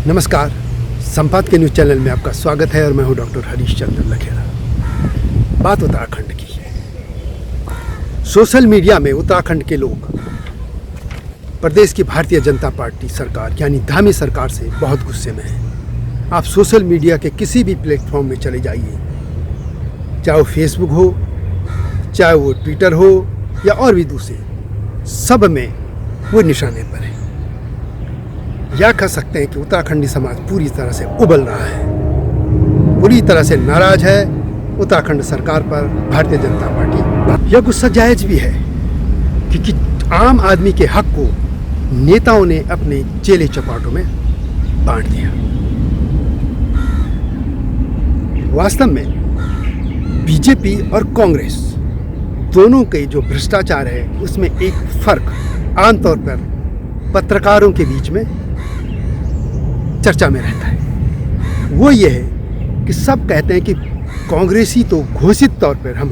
नमस्कार, संपादकीय news channel में आपका स्वागत है और मैं हूं डॉक्टर हरीश चंद्र लखेड़ा। बात उत्तराखंड की है। सोशल मीडिया में उत्तराखंड के लोग प्रदेश की भारतीय जनता पार्टी सरकार यानी धामी सरकार से बहुत गुस्से में हैं। आप सोशल मीडिया के किसी भी प्लेटफॉर्म में चले जाइए, चाहे वो फेसबुक हो, चाहे वो ट्विटर हो या और भी दूसरे, सब में वो निशाने पर है। या कह सकते हैं कि उत्तराखंडी समाज पूरी तरह से उबल रहा है, पूरी तरह से नाराज है उत्तराखंड सरकार पर, भारतीय जनता पार्टी। यह गुस्सा जायज भी है क्योंकि आम आदमी के हक को नेताओं ने अपने चेले चपाटों में बांट दिया। वास्तव में बीजेपी और कांग्रेस दोनों के जो भ्रष्टाचार है उसमें एक फर्क आमतौर पर पत्रकारों के बीच में चर्चा में रहता है। वो ये है कि सब कहते हैं कि कांग्रेसी तो घोषित तौर पर हम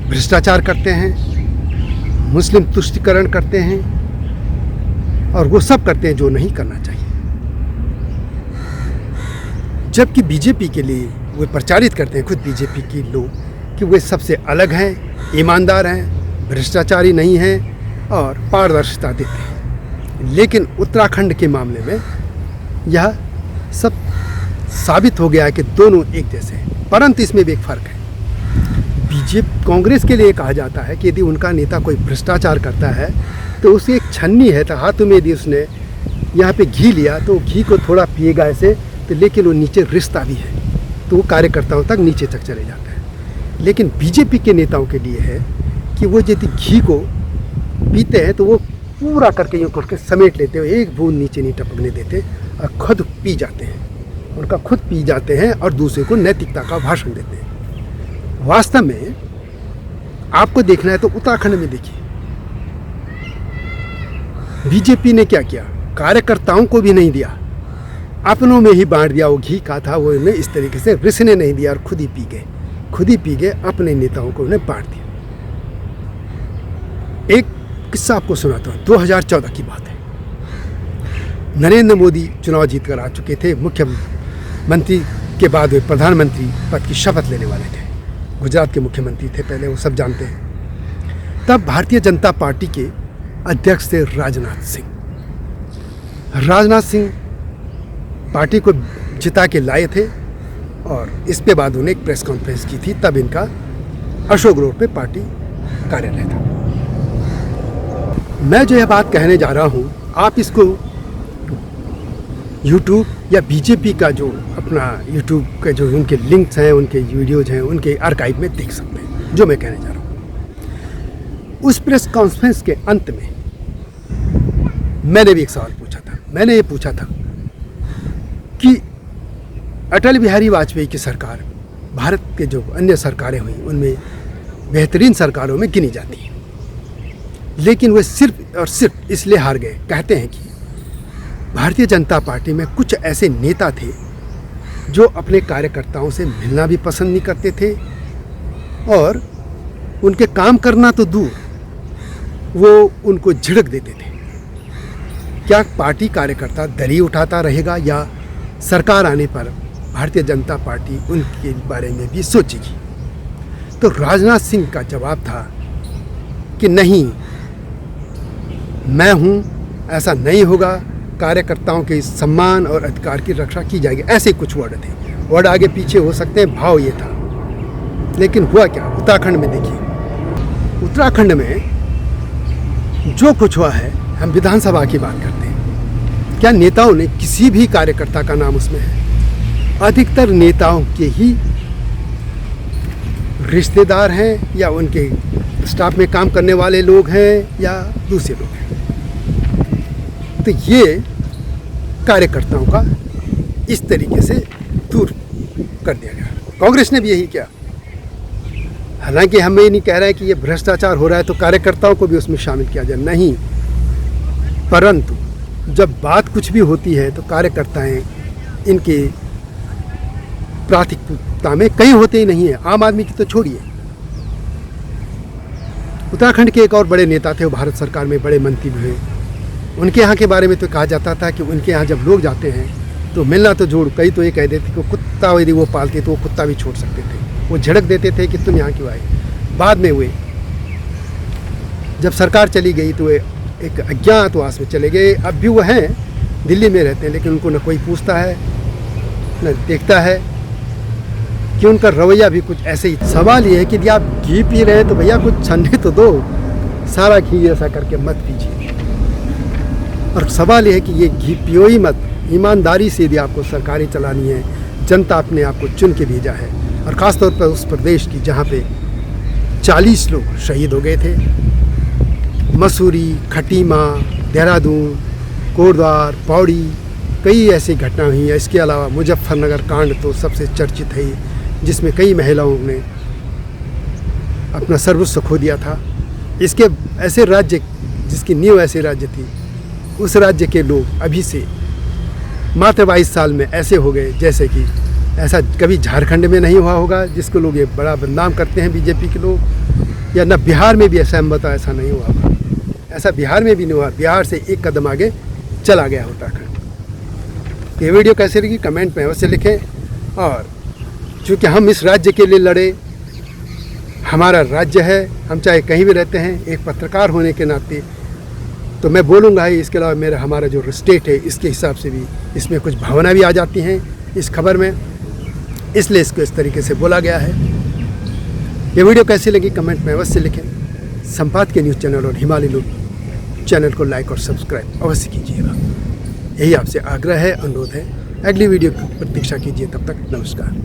भ्रष्टाचार करते हैं, मुस्लिम तुष्टीकरण करते हैं और वो सब करते हैं जो नहीं करना चाहिए। जबकि बीजेपी के लिए वे प्रचारित करते हैं, खुद बीजेपी के लोग, कि वे सबसे अलग हैं, ईमानदार हैं, भ्रष्टाचारी नहीं हैं और पारदर्शिता देते हैं। लेकिन उत्तराखंड के मामले में यह सब साबित हो गया है कि दोनों एक जैसे हैं, परंतु इसमें भी एक फ़र्क है। बीजेपी कांग्रेस के लिए कहा जाता है कि यदि उनका नेता कोई भ्रष्टाचार करता है तो उसे एक छन्नी है, तो हाथों में यदि उसने यहाँ पे घी लिया तो घी को थोड़ा पिएगा ऐसे, तो लेकिन वो नीचे रिश्ता भी है, तो वो कार्यकर्ताओं तक नीचे तक चले जाता है। लेकिन बीजेपी के नेताओं के लिए है कि वो यदि घी को पीते हैं तो वो पूरा करके यूँ करके समेट लेते हैं, एक बूंद नीचे नहीं टपकने देते और खुद पी जाते हैं, उनका खुद पी जाते हैं और दूसरे को नैतिकता का भाषण देते हैं। वास्तव में आपको देखना है तो उत्तराखंड में देखिए, बीजेपी ने क्या किया, कार्यकर्ताओं को भी नहीं दिया, अपनों में ही बांट दिया। वो घी का था वो उन्हें इस तरीके से रिसने नहीं दिया और खुद ही पी गए, अपने नेताओं को उन्हें बांट दिया। एक किस्सा आपको सुनाता हूँ, 2014 की बात है। नरेंद्र मोदी चुनाव जीत कर आ चुके थे, मुख्यमंत्री के बाद वे प्रधानमंत्री पद की शपथ लेने वाले थे। गुजरात के मुख्यमंत्री थे पहले, वो सब जानते हैं। तब भारतीय जनता पार्टी के अध्यक्ष थे राजनाथ सिंह पार्टी को जिता के लाए थे और इसके बाद उन्हें एक प्रेस कॉन्फ्रेंस की थी। तब इनका अशोक रोड पे पार्टी कार्यालय था। मैं जो यह बात कहने जा रहा हूँ, आप इसको यूट्यूब या बीजेपी का जो अपना यूट्यूब के जो उनके लिंक्स हैं, उनके वीडियोज हैं, उनके आर्काइव में देख सकते हैं जो मैं कहने जा रहा हूँ। उस प्रेस कॉन्फ्रेंस के अंत में मैंने भी एक सवाल पूछा था। मैंने ये पूछा था कि अटल बिहारी वाजपेयी की सरकार भारत के जो अन्य सरकारें हुई उनमें बेहतरीन सरकारों में गिनी जाती है, लेकिन वे सिर्फ और सिर्फ इसलिए हार गए। कहते हैं कि भारतीय जनता पार्टी में कुछ ऐसे नेता थे जो अपने कार्यकर्ताओं से मिलना भी पसंद नहीं करते थे और उनके काम करना तो दूर, वो उनको झिड़क देते थे। क्या पार्टी कार्यकर्ता दली उठाता रहेगा या सरकार आने पर भारतीय जनता पार्टी उनके बारे में भी सोचेगी? तो राजनाथ सिंह का जवाब था कि नहीं, मैं हूँ, ऐसा नहीं होगा, कार्यकर्ताओं के सम्मान और अधिकार की रक्षा की जाएगी। ऐसे कुछ वर्ड थे, वर्ड आगे पीछे हो सकते हैं, भाव ये था। लेकिन हुआ क्या उत्तराखंड में? देखिए, उत्तराखंड में जो कुछ हुआ है, हम विधानसभा की बात करते हैं, क्या नेताओं ने किसी भी कार्यकर्ता का नाम उसमें है? अधिकतर नेताओं के ही रिश्तेदार हैं या उनके स्टाफ में काम करने वाले लोग हैं या दूसरे लोग हैं। तो ये कार्यकर्ताओं का इस तरीके से दूर कर दिया गया। कांग्रेस ने भी यही किया। हालांकि हम ये नहीं कह रहे हैं कि ये भ्रष्टाचार हो रहा है तो कार्यकर्ताओं को भी उसमें शामिल किया जाए, नहीं, परंतु जब बात कुछ भी होती है तो कार्यकर्ताएं इनके प्राथमिकता में कहीं होते ही नहीं है। आम आदमी की तो छोड़िए, उत्तराखंड के एक और बड़े नेता थे, वो भारत सरकार में बड़े मंत्री भी हुए, उनके यहाँ के बारे में तो कहा जाता था कि उनके यहाँ जब लोग जाते हैं तो मिलना तो जोड़, कई तो ये कह देते कि कुत्ता यदि वो पालते तो वो कुत्ता भी छोड़ सकते थे, वो झिड़क देते थे कि तुम यहाँ क्यों आए। बाद में वे जब सरकार चली गई तो वे एक अज्ञातवास में चले गए। अब भी वो हैं, दिल्ली में रहते हैं, लेकिन उनको न कोई पूछता है न देखता है कि उनका रवैया भी कुछ ऐसे ही। सवाल ये है कि यदि आप घी पी रहे हैं तो भैया कुछ छन्ने तो दो, सारा घी ऐसा करके मत पीजिए। और सवाल ये है कि ये घी पियो ही मत। ईमानदारी से यदि आपको सरकारें चलानी है, जनता अपने आप को चुन के भेजा है, और ख़ास तौर पर उस प्रदेश की जहाँ पे 40 लोग शहीद हो गए थे, मसूरी, खटीमा, देहरादून, कोटद्वार, पौड़ी, कई ऐसी घटना हुई हैं। इसके अलावा मुजफ्फरनगर कांड तो सबसे चर्चित है, जिसमें कई महिलाओं ने अपना सर्वस्व खो दिया था। इसके ऐसे राज्य जिसकी नींव ऐसे राज्य थी, उस राज्य के लोग अभी से मात्र 22 साल में ऐसे हो गए जैसे कि ऐसा कभी झारखंड में नहीं हुआ होगा, जिसको लोग ये बड़ा बदनाम करते हैं बीजेपी के लोग, या न बिहार में भी ऐसा बता ऐसा नहीं हुआ होगा। ऐसा बिहार में भी नहीं हुआ, बिहार से एक कदम आगे चला गया उत्तराखंड। ये वीडियो कैसे लगी कमेंट में अवश्य लिखें। और चूँकि हम इस राज्य के लिए लड़े, हमारा राज्य है, हम चाहे कहीं भी रहते हैं, एक पत्रकार होने के नाते तो मैं बोलूँगा ही। इसके अलावा हमारा जो स्टेट है, इसके हिसाब से भी इसमें कुछ भावना भी आ जाती हैं इस खबर में, इसलिए इसको इस तरीके से बोला गया है। ये वीडियो कैसी लगी कमेंट में अवश्य लिखें। संपादकीय न्यूज़ चैनल और हिमालय न्यूज़ चैनल को लाइक और सब्सक्राइब अवश्य कीजिएगा। यही आपसे आग्रह है, अनुरोध है। अगली वीडियो की प्रतीक्षा कीजिए। तब तक नमस्कार।